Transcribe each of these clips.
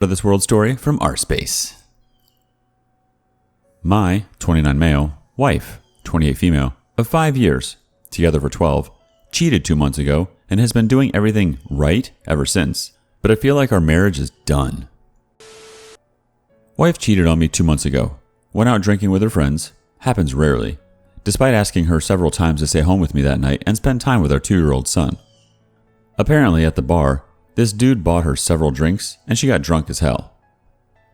of this world story from our space. My 29 male, wife, 28 female, of 5 years, together for 12, cheated 2 months ago and has been doing everything right ever since, but I feel like our marriage is done. Wife cheated on me 2 months ago. Went out drinking with her friends, happens rarely, despite asking her several times to stay home with me that night and spend time with our 2-year-old son. Apparently at the bar, this dude bought her several drinks and she got drunk as hell,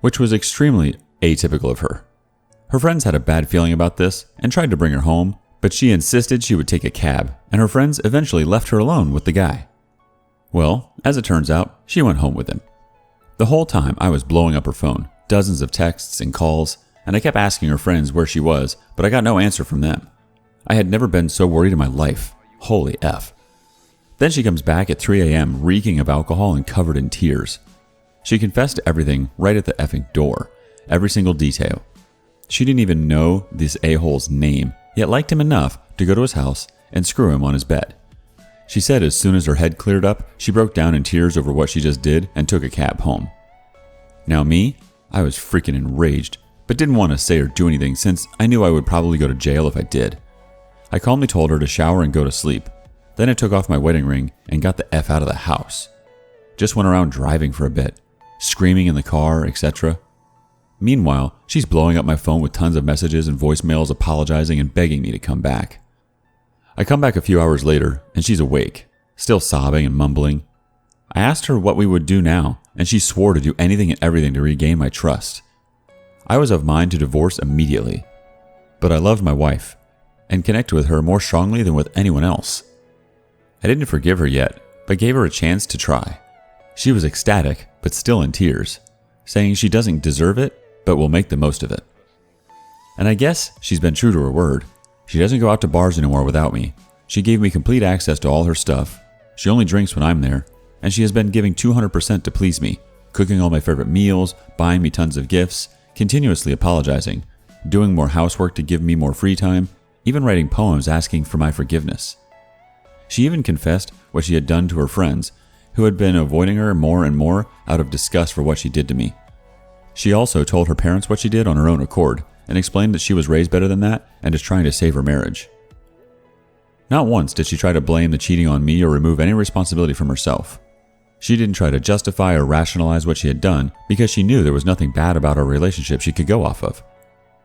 which was extremely atypical of her. Her friends had a bad feeling about this and tried to bring her home, but she insisted she would take a cab, and her friends eventually left her alone with the guy. Well, as it turns out, she went home with him. The whole time I was blowing up her phone, dozens of texts and calls, and I kept asking her friends where she was, but I got no answer from them. I had never been so worried in my life. Holy F. Then she comes back at 3 a.m. reeking of alcohol and covered in tears. She confessed to everything right at the effing door, every single detail. She didn't even know this a-hole's name, yet liked him enough to go to his house and screw him on his bed. She said as soon as her head cleared up, she broke down in tears over what she just did and took a cab home. Now me, I was freaking enraged, but didn't want to say or do anything since I knew I would probably go to jail if I did. I calmly told her to shower and go to sleep. Then I took off my wedding ring and got the F out of the house. Just went around driving for a bit, screaming in the car, etc. Meanwhile, she's blowing up my phone with tons of messages and voicemails apologizing and begging me to come back. I come back a few hours later and she's awake, still sobbing and mumbling. I asked her what we would do now, and she swore to do anything and everything to regain my trust. I was of mind to divorce immediately, but I loved my wife and connected with her more strongly than with anyone else. I didn't forgive her yet, but gave her a chance to try. She was ecstatic, but still in tears, saying she doesn't deserve it, but will make the most of it. And I guess she's been true to her word. She doesn't go out to bars anymore without me. She gave me complete access to all her stuff. She only drinks when I'm there, and she has been giving 200% to please me, cooking all my favorite meals, buying me tons of gifts, continuously apologizing, doing more housework to give me more free time, even writing poems asking for my forgiveness. She even confessed what she had done to her friends, who had been avoiding her more and more out of disgust for what she did to me. She also told her parents what she did on her own accord, and explained that she was raised better than that and is trying to save her marriage. Not once did she try to blame the cheating on me or remove any responsibility from herself. She didn't try to justify or rationalize what she had done because she knew there was nothing bad about our relationship she could go off of.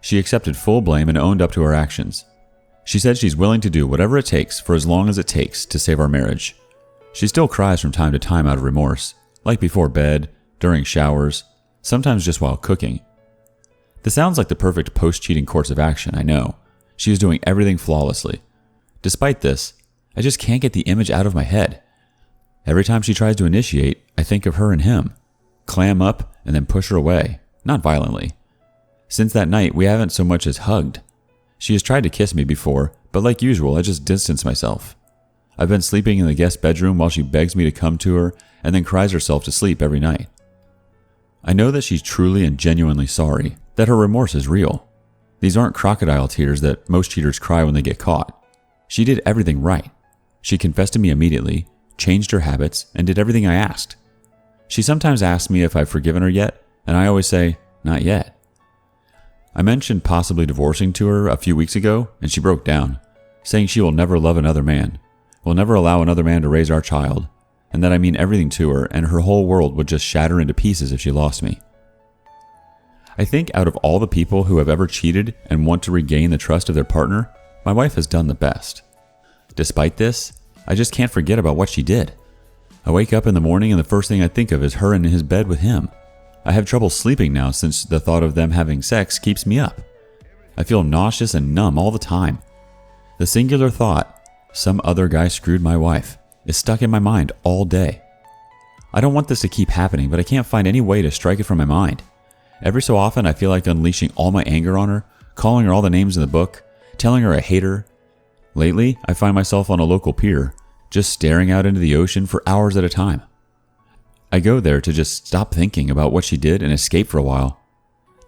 She accepted full blame and owned up to her actions. She said she's willing to do whatever it takes for as long as it takes to save our marriage. She still cries from time to time out of remorse, like before bed, during showers, sometimes just while cooking. This sounds like the perfect post-cheating course of action, I know. She is doing everything flawlessly. Despite this, I just can't get the image out of my head. Every time she tries to initiate, I think of her and him. Clam up and then push her away, not violently. Since that night, we haven't so much as hugged. She has tried to kiss me before, but like usual, I just distance myself. I've been sleeping in the guest bedroom while she begs me to come to her and then cries herself to sleep every night. I know that she's truly and genuinely sorry, that her remorse is real. These aren't crocodile tears that most cheaters cry when they get caught. She did everything right. She confessed to me immediately, changed her habits, and did everything I asked. She sometimes asks me if I've forgiven her yet, and I always say, not yet. I mentioned possibly divorcing to her a few weeks ago, and she broke down, saying she will never love another man, will never allow another man to raise our child, and that I mean everything to her and her whole world would just shatter into pieces if she lost me. I think out of all the people who have ever cheated and want to regain the trust of their partner, my wife has done the best. Despite this, I just can't forget about what she did. I wake up in the morning and the first thing I think of is her in his bed with him. I have trouble sleeping now since the thought of them having sex keeps me up. I feel nauseous and numb all the time. The singular thought, some other guy screwed my wife, is stuck in my mind all day. I don't want this to keep happening, but I can't find any way to strike it from my mind. Every so often I feel like unleashing all my anger on her, calling her all the names in the book, telling her I hate her. Lately, I find myself on a local pier, just staring out into the ocean for hours at a time. I go there to just stop thinking about what she did and escape for a while.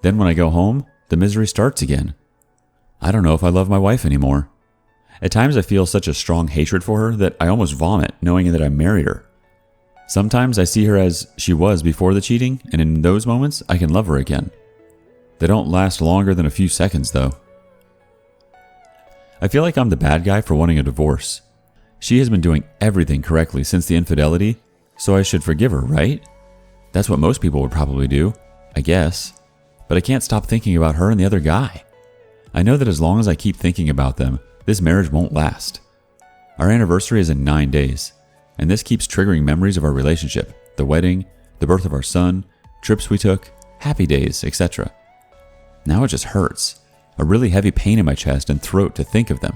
Then when I go home, the misery starts again. I don't know if I love my wife anymore. At times I feel such a strong hatred for her that I almost vomit knowing that I married her. Sometimes I see her as she was before the cheating, and in those moments, I can love her again. They don't last longer than a few seconds, though. I feel like I'm the bad guy for wanting a divorce. She has been doing everything correctly since the infidelity, so I should forgive her, right? That's what most people would probably do, I guess. But I can't stop thinking about her and the other guy. I know that as long as I keep thinking about them, this marriage won't last. Our anniversary is in 9 days, and this keeps triggering memories of our relationship, the wedding, the birth of our son, trips we took, happy days, etc. Now it just hurts. A really heavy pain in my chest and throat to think of them.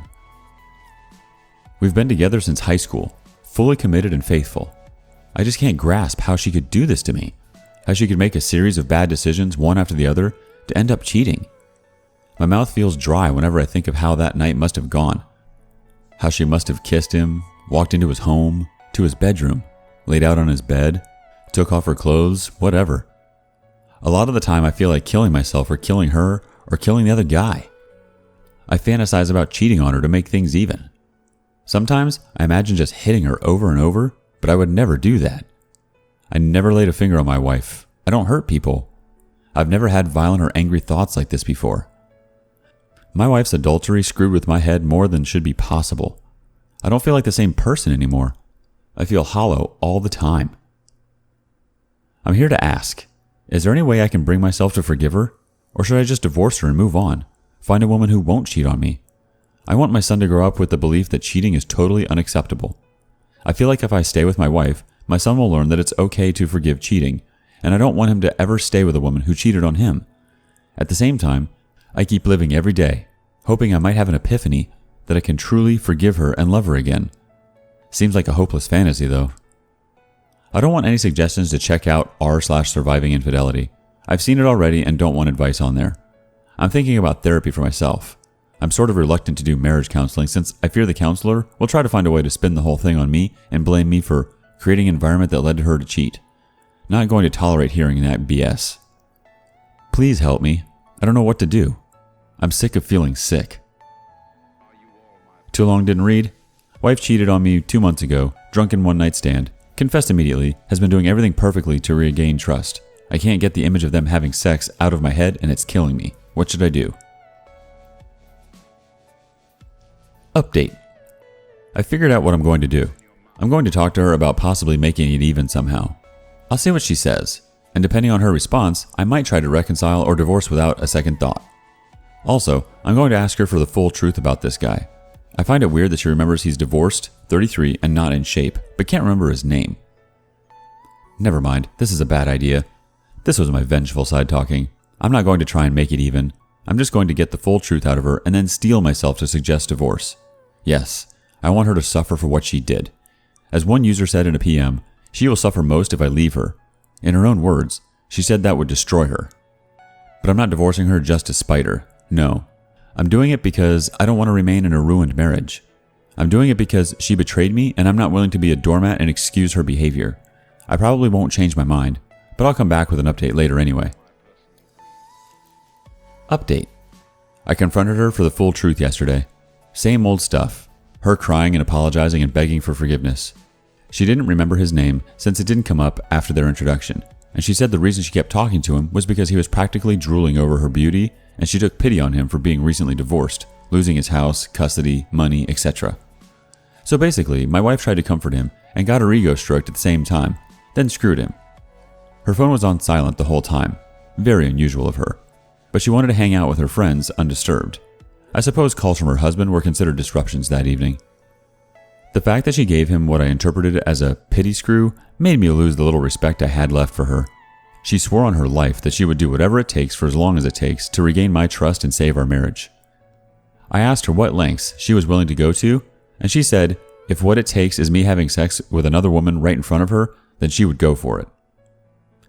We've been together since high school, fully committed and faithful. I just can't grasp how she could do this to me. How she could make a series of bad decisions, one after the other, to end up cheating. My mouth feels dry whenever I think of how that night must have gone. How she must have kissed him, walked into his home, to his bedroom, laid out on his bed, took off her clothes, whatever. A lot of the time I feel like killing myself or killing her or killing the other guy. I fantasize about cheating on her to make things even. Sometimes I imagine just hitting her over and over, but I would never do that. I never laid a finger on my wife. I don't hurt people. I've never had violent or angry thoughts like this before. My wife's adultery screwed with my head more than should be possible. I don't feel like the same person anymore. I feel hollow all the time. I'm here to ask, is there any way I can bring myself to forgive her? Or should I just divorce her and move on? Find a woman who won't cheat on me. I want my son to grow up with the belief that cheating is totally unacceptable. I feel like if I stay with my wife, my son will learn that it's okay to forgive cheating, and I don't want him to ever stay with a woman who cheated on him. At the same time, I keep living every day, hoping I might have an epiphany that I can truly forgive her and love her again. Seems like a hopeless fantasy, though. I don't want any suggestions to check out r/surviving infidelity. I've seen it already and don't want advice on there. I'm thinking about therapy for myself. I'm sort of reluctant to do marriage counseling since I fear the counselor will try to find a way to spin the whole thing on me and blame me for creating an environment that led her to cheat. Not going to tolerate hearing that BS. Please help me. I don't know what to do. I'm sick of feeling sick. Too long didn't read. Wife cheated on me 2 months ago, drunken one-night stand, confessed immediately, has been doing everything perfectly to regain trust. I can't get the image of them having sex out of my head and it's killing me. What should I do? Update. I figured out what I'm going to do. I'm going to talk to her about possibly making it even somehow. I'll see what she says, and depending on her response, I might try to reconcile or divorce without a second thought. Also, I'm going to ask her for the full truth about this guy. I find it weird that she remembers he's divorced, 33, and not in shape, but can't remember his name. Never mind, this is a bad idea. This was my vengeful side talking. I'm not going to try and make it even. I'm just going to get the full truth out of her and then steel myself to suggest divorce. Yes, I want her to suffer for what she did. As one user said in a PM, she will suffer most if I leave her. In her own words, she said that would destroy her. But I'm not divorcing her just to spite her. No. I'm doing it because I don't want to remain in a ruined marriage. I'm doing it because she betrayed me and I'm not willing to be a doormat and excuse her behavior. I probably won't change my mind, but I'll come back with an update later anyway. Update. I confronted her for the full truth yesterday. Same old stuff. Her crying and apologizing and begging for forgiveness. She didn't remember his name since it didn't come up after their introduction, and she said the reason she kept talking to him was because he was practically drooling over her beauty and she took pity on him for being recently divorced, losing his house, custody, money, etc. So basically, my wife tried to comfort him and got her ego stroked at the same time, then screwed him. Her phone was on silent the whole time. Very unusual of her. But she wanted to hang out with her friends undisturbed. I suppose calls from her husband were considered disruptions that evening. The fact that she gave him what I interpreted as a pity screw made me lose the little respect I had left for her. She swore on her life that she would do whatever it takes for as long as it takes to regain my trust and save our marriage. I asked her what lengths she was willing to go to, and she said if what it takes is me having sex with another woman right in front of her, then she would go for it.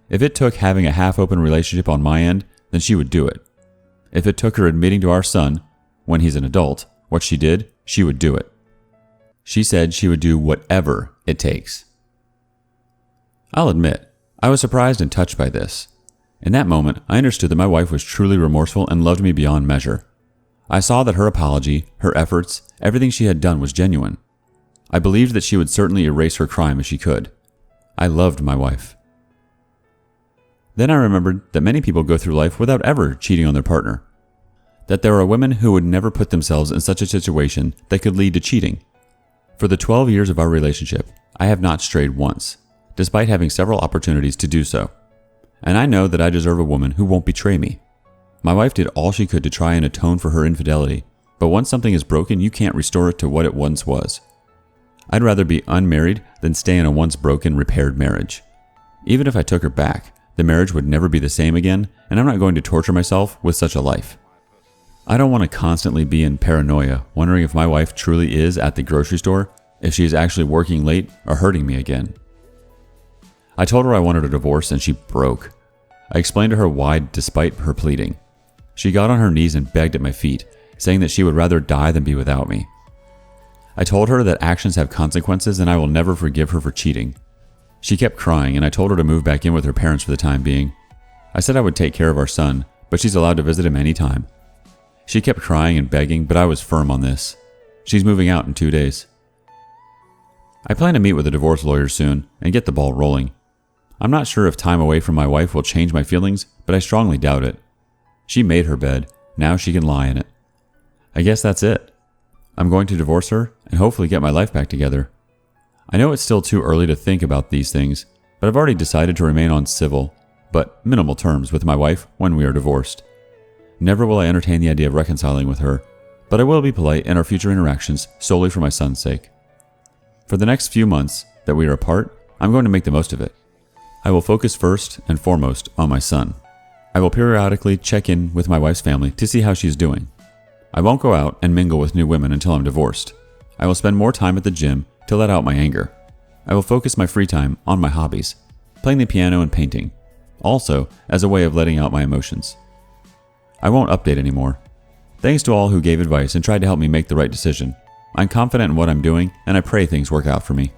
If it took having a half-open relationship on my end, then she would do it. If it took her admitting to our son, when he's an adult, what she did, she would do it. She said she would do whatever it takes. I'll admit, I was surprised and touched by this. In that moment, I understood that my wife was truly remorseful and loved me beyond measure. I saw that her apology, her efforts, everything she had done was genuine. I believed that she would certainly erase her crime if she could. I loved my wife. Then I remembered that many people go through life without ever cheating on their partner. That there are women who would never put themselves in such a situation that could lead to cheating. For the 12 years of our relationship, I have not strayed once, despite having several opportunities to do so. And I know that I deserve a woman who won't betray me. My wife did all she could to try and atone for her infidelity, but once something is broken, you can't restore it to what it once was. I'd rather be unmarried than stay in a once broken, repaired marriage. Even if I took her back, the marriage would never be the same again, and I'm not going to torture myself with such a life. I don't want to constantly be in paranoia, wondering if my wife truly is at the grocery store, if she is actually working late or hurting me again. I told her I wanted a divorce and she broke. I explained to her why despite her pleading. She got on her knees and begged at my feet, saying that she would rather die than be without me. I told her that actions have consequences and I will never forgive her for cheating. She kept crying and I told her to move back in with her parents for the time being. I said I would take care of our son, but she's allowed to visit him anytime. She kept crying and begging, but I was firm on this. She's moving out in 2 days. I plan to meet with a divorce lawyer soon and get the ball rolling. I'm not sure if time away from my wife will change my feelings, but I strongly doubt it. She made her bed, now she can lie in it. I guess that's it. I'm going to divorce her and hopefully get my life back together. I know it's still too early to think about these things, but I've already decided to remain on civil, but minimal terms with my wife when we are divorced. Never will I entertain the idea of reconciling with her, but I will be polite in our future interactions solely for my son's sake. For the next few months that we are apart, I'm going to make the most of it. I will focus first and foremost on my son. I will periodically check in with my wife's family to see how she's doing. I won't go out and mingle with new women until I'm divorced. I will spend more time at the gym to let out my anger. I will focus my free time on my hobbies, playing the piano and painting, also as a way of letting out my emotions. I won't update anymore. Thanks to all who gave advice and tried to help me make the right decision. I'm confident in what I'm doing and I pray things work out for me.